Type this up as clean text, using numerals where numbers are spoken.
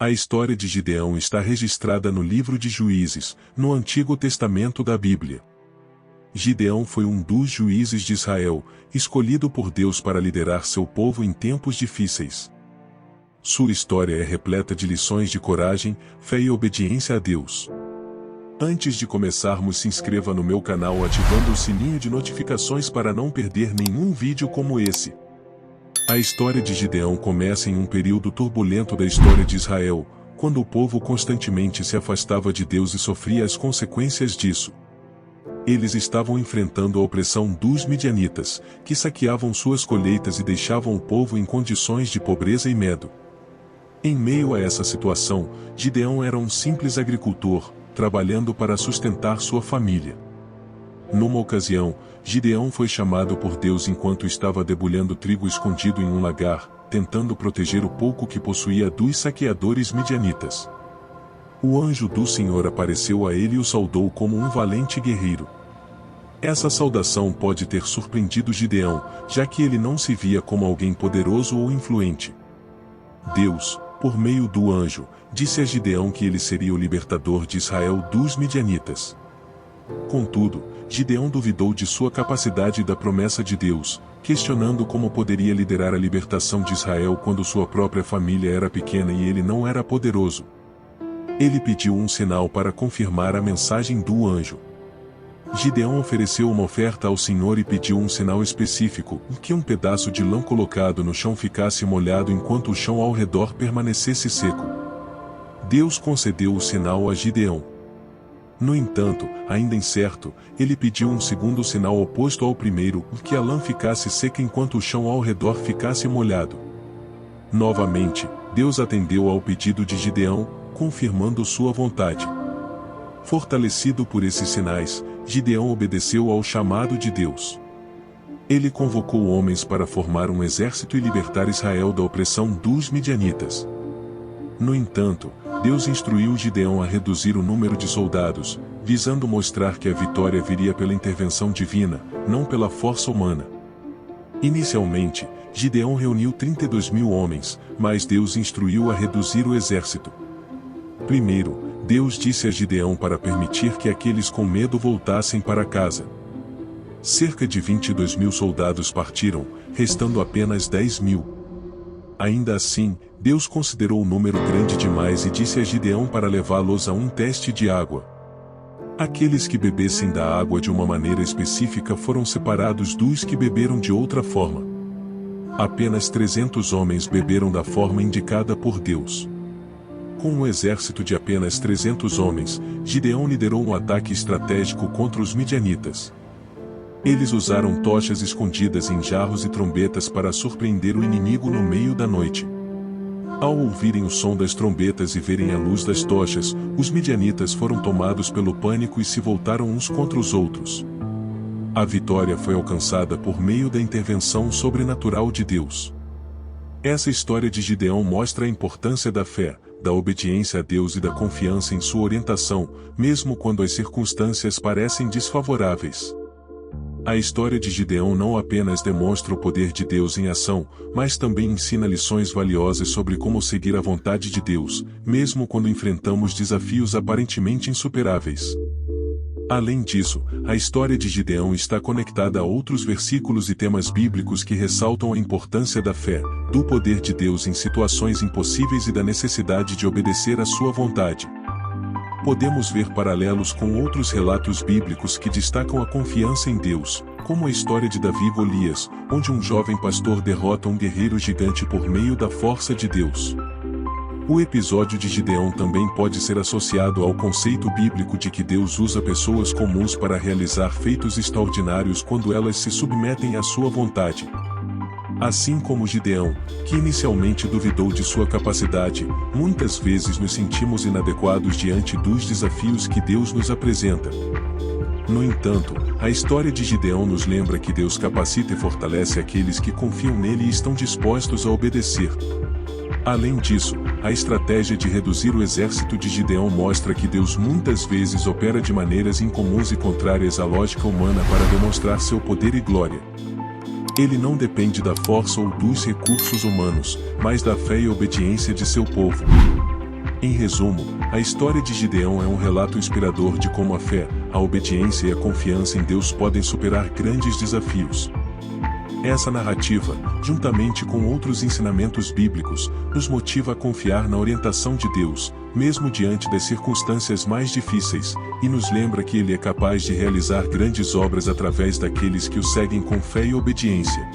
A história de Gideão está registrada no livro de Juízes, no Antigo Testamento da Bíblia. Gideão foi um dos juízes de Israel, escolhido por Deus para liderar seu povo em tempos difíceis. Sua história é repleta de lições de coragem, fé e obediência a Deus. Antes de começarmos, se inscreva no meu canal ativando o sininho de notificações para não perder nenhum vídeo como esse. A história de Gideão começa em um período turbulento da história de Israel, quando o povo constantemente se afastava de Deus e sofria as consequências disso. Eles estavam enfrentando a opressão dos midianitas, que saqueavam suas colheitas e deixavam o povo em condições de pobreza e medo. Em meio a essa situação, Gideão era um simples agricultor, trabalhando para sustentar sua família. Numa ocasião, Gideão foi chamado por Deus enquanto estava debulhando trigo escondido em um lagar, tentando proteger o pouco que possuía dos saqueadores midianitas. O anjo do Senhor apareceu a ele e o saudou como um valente guerreiro. Essa saudação pode ter surpreendido Gideão, já que ele não se via como alguém poderoso ou influente. Deus, por meio do anjo, disse a Gideão que ele seria o libertador de Israel dos midianitas. Contudo, Gideão duvidou de sua capacidade e da promessa de Deus, questionando como poderia liderar a libertação de Israel quando sua própria família era pequena e ele não era poderoso. Ele pediu um sinal para confirmar a mensagem do anjo. Gideão ofereceu uma oferta ao Senhor e pediu um sinal específico, que um pedaço de lã colocado no chão ficasse molhado enquanto o chão ao redor permanecesse seco. Deus concedeu o sinal a Gideão. No entanto, ainda incerto, ele pediu um segundo sinal oposto ao primeiro, que a lã ficasse seca enquanto o chão ao redor ficasse molhado. Novamente, Deus atendeu ao pedido de Gideão, confirmando sua vontade. Fortalecido por esses sinais, Gideão obedeceu ao chamado de Deus. Ele convocou homens para formar um exército e libertar Israel da opressão dos midianitas. No entanto, Deus instruiu Gideão a reduzir o número de soldados, visando mostrar que a vitória viria pela intervenção divina, não pela força humana. Inicialmente, Gideão reuniu 32.000 homens, mas Deus instruiu a reduzir o exército. Primeiro, Deus disse a Gideão para permitir que aqueles com medo voltassem para casa. Cerca de 22.000 soldados partiram, restando apenas 10.000. Ainda assim, Deus considerou o número grande demais e disse a Gideão para levá-los a um teste de água. Aqueles que bebessem da água de uma maneira específica foram separados dos que beberam de outra forma. Apenas 300 homens beberam da forma indicada por Deus. Com um exército de apenas 300 homens, Gideão liderou um ataque estratégico contra os midianitas. Eles usaram tochas escondidas em jarros e trombetas para surpreender o inimigo no meio da noite. Ao ouvirem o som das trombetas e verem a luz das tochas, os midianitas foram tomados pelo pânico e se voltaram uns contra os outros. A vitória foi alcançada por meio da intervenção sobrenatural de Deus. Essa história de Gideão mostra a importância da fé, da obediência a Deus e da confiança em sua orientação, mesmo quando as circunstâncias parecem desfavoráveis. A história de Gideão não apenas demonstra o poder de Deus em ação, mas também ensina lições valiosas sobre como seguir a vontade de Deus, mesmo quando enfrentamos desafios aparentemente insuperáveis. Além disso, a história de Gideão está conectada a outros versículos e temas bíblicos que ressaltam a importância da fé, do poder de Deus em situações impossíveis e da necessidade de obedecer à sua vontade. Podemos ver paralelos com outros relatos bíblicos que destacam a confiança em Deus, como a história de Davi e Golias, onde um jovem pastor derrota um guerreiro gigante por meio da força de Deus. O episódio de Gideão também pode ser associado ao conceito bíblico de que Deus usa pessoas comuns para realizar feitos extraordinários quando elas se submetem à sua vontade. Assim como Gideão, que inicialmente duvidou de sua capacidade, muitas vezes nos sentimos inadequados diante dos desafios que Deus nos apresenta. No entanto, a história de Gideão nos lembra que Deus capacita e fortalece aqueles que confiam nele e estão dispostos a obedecer. Além disso, a estratégia de reduzir o exército de Gideão mostra que Deus muitas vezes opera de maneiras incomuns e contrárias à lógica humana para demonstrar seu poder e glória. Ele não depende da força ou dos recursos humanos, mas da fé e obediência de seu povo. Em resumo, a história de Gideão é um relato inspirador de como a fé, a obediência e a confiança em Deus podem superar grandes desafios. Essa narrativa, juntamente com outros ensinamentos bíblicos, nos motiva a confiar na orientação de Deus, mesmo diante das circunstâncias mais difíceis, e nos lembra que Ele é capaz de realizar grandes obras através daqueles que o seguem com fé e obediência.